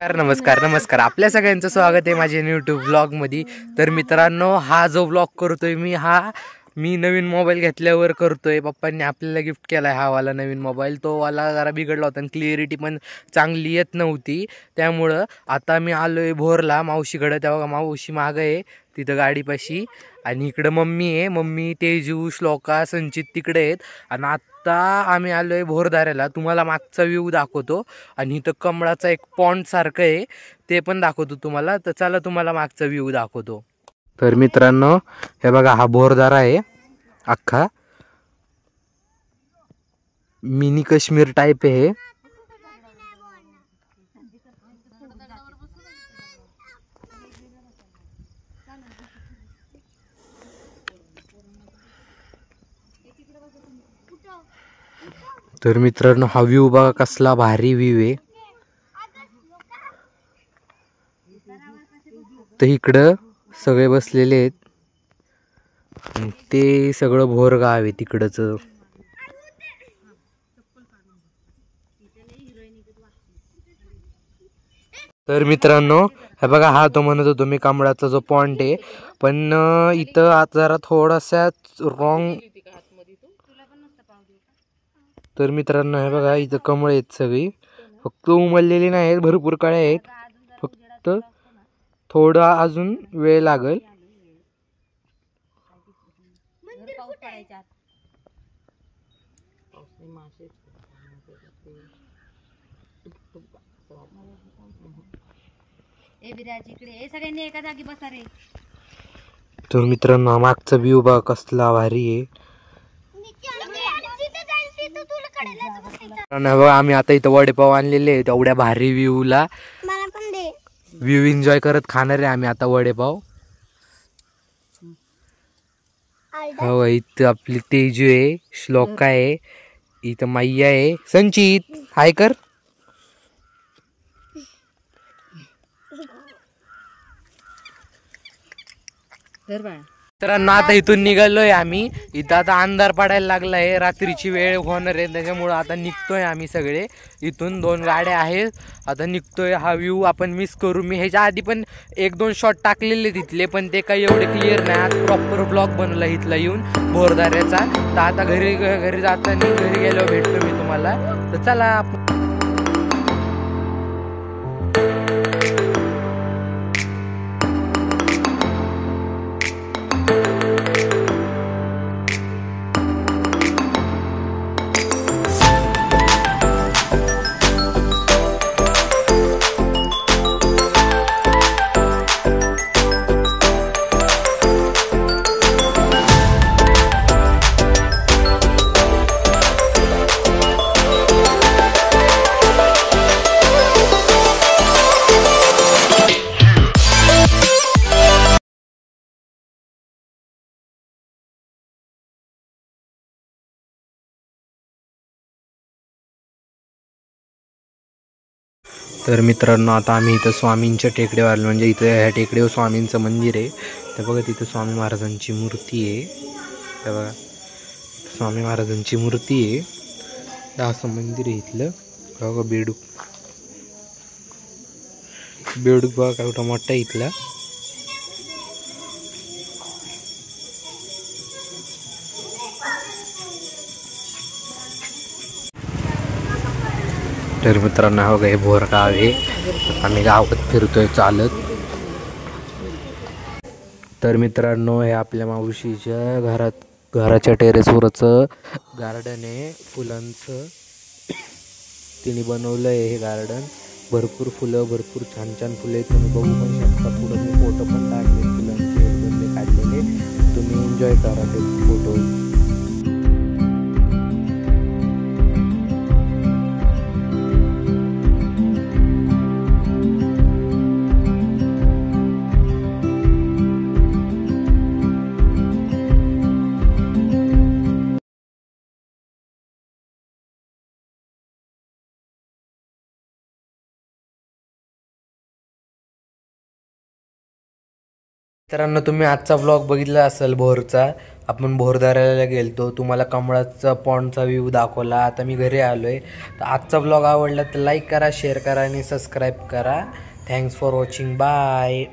नमस्कार आपल्या सगळ्यांचं स्वागत आहे माझ्या यूट्यूब ब्लॉगमध्ये। तर मित्रांनो, हा जो ब्लॉग करतोय मी नवीन मोबाईल घेतल्यावर करतोय। पप्पांनी आपल्याला गिफ्ट केलाय हा वाला नवीन मोबाईल। तो वाला जरा बिघडला होता आणि क्लिअरिटी पण चांगली येत नव्हती, त्यामुळं आता मी आलोय भोरला मावशीकडे। तेव्हा मावशी मागं आहे तिथं गाडीपाशी, आणि इकडं मम्मी आहे। मम्मी, तेजू, श्लोका, संचित तिकडे आहेत। आणि आता आम्ही आलोय भोरदाऱ्याला। तुम्हाला मागचा व्ह्यू दाखवतो, आणि इथं कमळाचा एक पॉन्ड सारखं आहे ते पण दाखवतो तुम्हाला। तर चला तुम्हाला मागचा व्ह्यू दाखवतो। तर मित्रांनो, हे बघा, हा भोरदारा आहे अख्खा मिनी काश्मीर टाईप आहे। तर मित्रांनो, हा व्ह्यू बघा कसला भारी व्ह्यू आहे। तर इकडं सगळे बसलेले आहेत, ते सगळं भोरगाव आहे तिकडच। तर मित्रांनो, हे बघा, हा तो म्हणत होतो मी कमळाचा जो पॉइंट आहे, पण इथं आता जरा थोडासा रॉंग। तर मित्रांनो, हे बघा, इथं कमळ आहेत सगळी, फक्त उमललेली नाही आहेत, भरपूर काळे आहेत, फक्त थोडा अजून वेळ लागेल। तर मित्रांनो, मागचा व्ह्यू बघा कसला भारी आहे। आम्ही आता इथं वडेपाव आणलेले आहेत एवढ्या भारी व्ह्यूला। व्ह्यू एन्जॉय करत खाणार आहे आम्ही आता वडेपाव। हो, इथं आपली तेजू आहे, श्लोका आहे, इथं मैया आहे, संचित हाय कर। मित्रांनो, आता इथून निघालोय आम्ही। इथं आता अंधार पडायला लागलाय, रात्रीची वेळ होणार आहे, त्याच्यामुळं आता निघतोय आम्ही सगळे इथून। 2 गाड्या आहेत, आता निघतोय। हा व्ह्यू आपण मिस करू। मी ह्याच्या आधी पण 1-2 शॉट टाकलेले तिथले, पण ते काही एवढे क्लिअर नाही। आज प्रॉपर ब्लॉग बनवला इथला येऊन भोरदाऱ्याचा। तर आता घरी जाताना घरी गेल्यावर भेटतो मी तुम्हाला। तर चला। तर मित्रांनो, आता आम्ही इथं स्वामींच्या टेकडीवर आलो, म्हणजे इथं ह्या टेकडीवर स्वामींचं मंदिर आहे। तर बघा, तिथं स्वामी महाराजांची मूर्ती आहे। तर बघा, स्वामी महाराजांची मूर्ती आहे, असं मंदिर आहे इथलं। बघा, बेडूक बघा केवढा मोठा आहे इथला। तर मित्रांनो, हो हे भोरगाव आहे, आम्ही गावात फिरतोय चालत। तर मित्रांनो, हे आपल्या मावशीच्या घराच्या टेरेसवरचं गार्डन आहे फुलांचं। तिने बनवलं आहे हे गार्डन, भरपूर फुलं, भरपूर छान छान फुले तुम्ही बघू पण शकता। पुढं मी फोटो पण टाकले फुलांचे, एकदम काढलेले, तुम्ही एन्जॉय करा ते फोटो। मित्रांनो, तुम्ही आजचा ब्लॉग बघितला असेल भोरचा। आपण भोरदाराला गेलतो, तुम्हाला कमळाचा पॉन्डचा व्ह्यू दाखवला. आता मी घरी आलो आहे. तर आजचा ब्लॉग आवडला तर लाईक करा, शेअर करा आणि सबस्क्राईब करा. Thanks for watching. बाय.